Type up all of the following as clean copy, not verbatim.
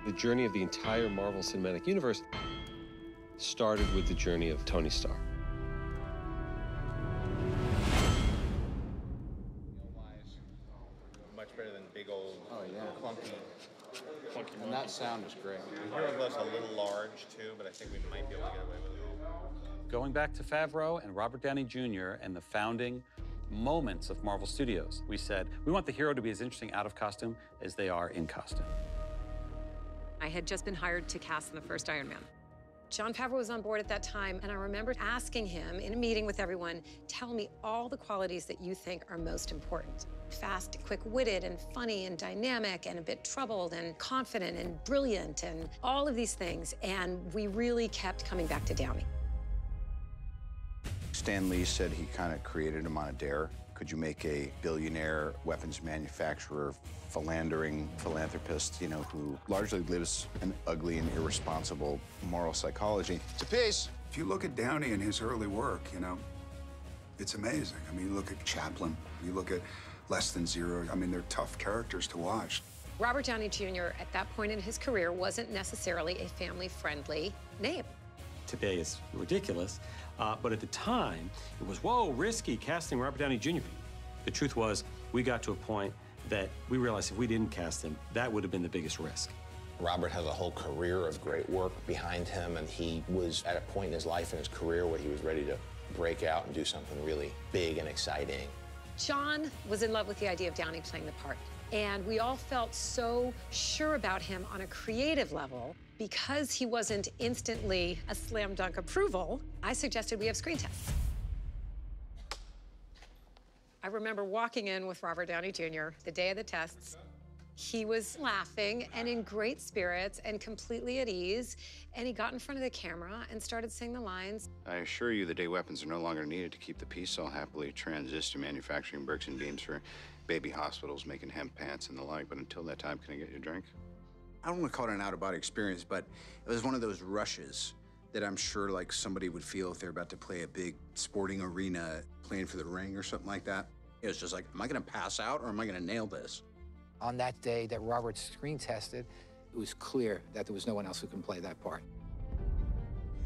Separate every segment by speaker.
Speaker 1: The journey of the entire Marvel Cinematic Universe started with the journey of Tony Stark.
Speaker 2: Much better than big old, clunky.
Speaker 3: And that sound is great.
Speaker 2: The hero glove's a little large, too, but I think we might be able to get away with it.
Speaker 4: Going back to Favreau and Robert Downey Jr. and the founding moments of Marvel Studios, we said, we want the hero to be as interesting out of costume as they are in costume.
Speaker 5: I had just been hired to cast in the first Iron Man. Jon Favreau was on board at that time, and I remember asking him in a meeting with everyone, tell me all the qualities that you think are most important. Fast, quick-witted, and funny, and dynamic, and a bit troubled, and confident, and brilliant, and all of these things. And we really kept coming back to Downey.
Speaker 3: Stan Lee said he kind of created him on a dare. Could you make a billionaire weapons manufacturer, philandering philanthropist, you know, who largely lives an ugly and irresponsible moral psychology?
Speaker 6: To peace.
Speaker 7: If you look at Downey and his early work, you know, it's amazing. I mean, you look at Chaplin, you look at Less Than Zero. I mean, they're tough characters to watch.
Speaker 5: Robert Downey Jr. at that point in his career wasn't necessarily a family-friendly name.
Speaker 8: Today is ridiculous, but at the time, it was, whoa, risky casting Robert Downey Jr. The truth was, we got to a point that we realized if we didn't cast him, that would have been the biggest risk.
Speaker 9: Robert has a whole career of great work behind him, and he was at a point in his life and his career where he was ready to break out and do something really big and exciting.
Speaker 5: John was in love with the idea of Downey playing the part, and we all felt so sure about him on a creative level. Because he wasn't instantly a slam dunk approval, I suggested we have screen tests. I remember walking in with Robert Downey Jr. the day of the tests. He was laughing and in great spirits and completely at ease, and he got in front of the camera and started saying the lines.
Speaker 3: I assure you the day weapons are no longer needed to keep the peace cell happily transist to manufacturing bricks and beams for baby hospitals, making hemp pants and the like, but until that time, can I get you a drink? I don't want to call it an out-of-body experience, but it was one of those rushes that I'm sure like somebody would feel if they're about to play a big sporting arena, playing for the ring or something like that. It was just like, am I going to pass out or am I going to nail this?
Speaker 10: On that day that Robert screen tested, it was clear that there was no one else who can play that part.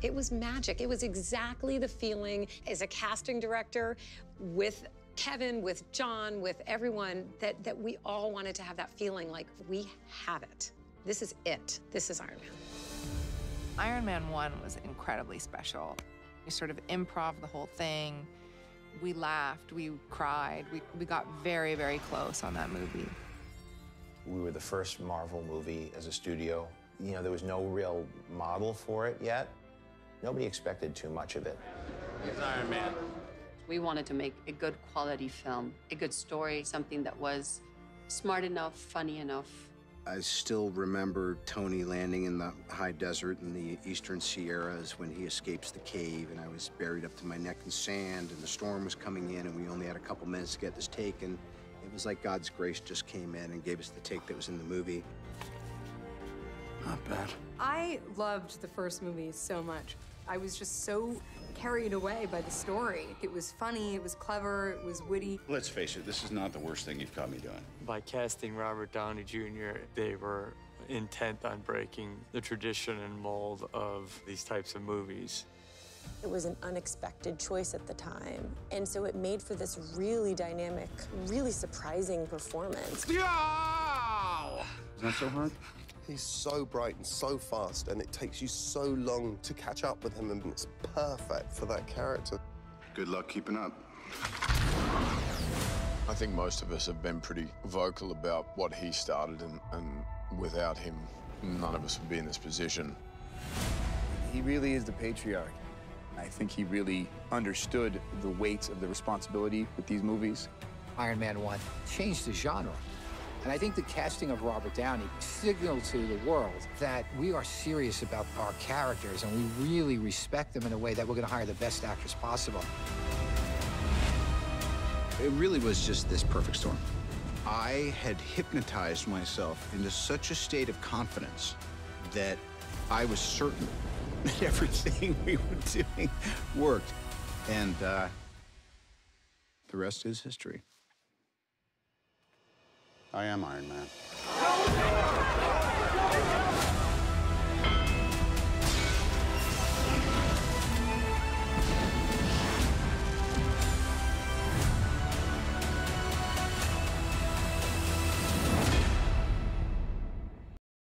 Speaker 5: It was magic. It was exactly the feeling as a casting director with Kevin, with John, with everyone, that we all wanted to have that feeling like we have it. This is it. This is Iron Man.
Speaker 11: Iron Man 1 was incredibly special. We sort of improv the whole thing. We laughed, we cried. We got very, very close on that movie.
Speaker 9: We were the first Marvel movie as a studio. You know, there was no real model for it yet. Nobody expected too much of it.
Speaker 2: It's Iron Man.
Speaker 12: We wanted to make a good quality film, a good story, something that was smart enough, funny enough.
Speaker 3: I still remember Tony landing in the high desert in the eastern Sierras when he escapes the cave, and I was buried up to my neck in sand, and the storm was coming in, and we only had a couple minutes to get this take, and it was like God's grace just came in and gave us the take that was in the movie. Not bad.
Speaker 13: I loved the first movie so much. I was just so carried away by the story. It was funny, it was clever, it was witty.
Speaker 3: Let's face it, this is not the worst thing you've caught me doing.
Speaker 14: By casting Robert Downey Jr., they were intent on breaking the tradition and mold of these types of movies.
Speaker 15: It was an unexpected choice at the time, and so it made for this really dynamic, really surprising performance.
Speaker 3: Yeah! Is that so hard?
Speaker 6: He's so bright and so fast, and it takes you so long to catch up with him, and it's perfect for that character.
Speaker 3: Good luck keeping up.
Speaker 16: I think most of us have been pretty vocal about what he started, and without him, none of us would be in this position.
Speaker 17: He really is the patriarch. I think he really understood the weight of the responsibility with these movies.
Speaker 10: Iron Man 1 changed the genre. And I think the casting of Robert Downey signaled to the world that we are serious about our characters and we really respect them in a way that we're going to hire the best actors possible.
Speaker 3: It really was just this perfect storm. I had hypnotized myself into such a state of confidence that I was certain that everything we were doing worked. And the rest is history. I am Iron Man.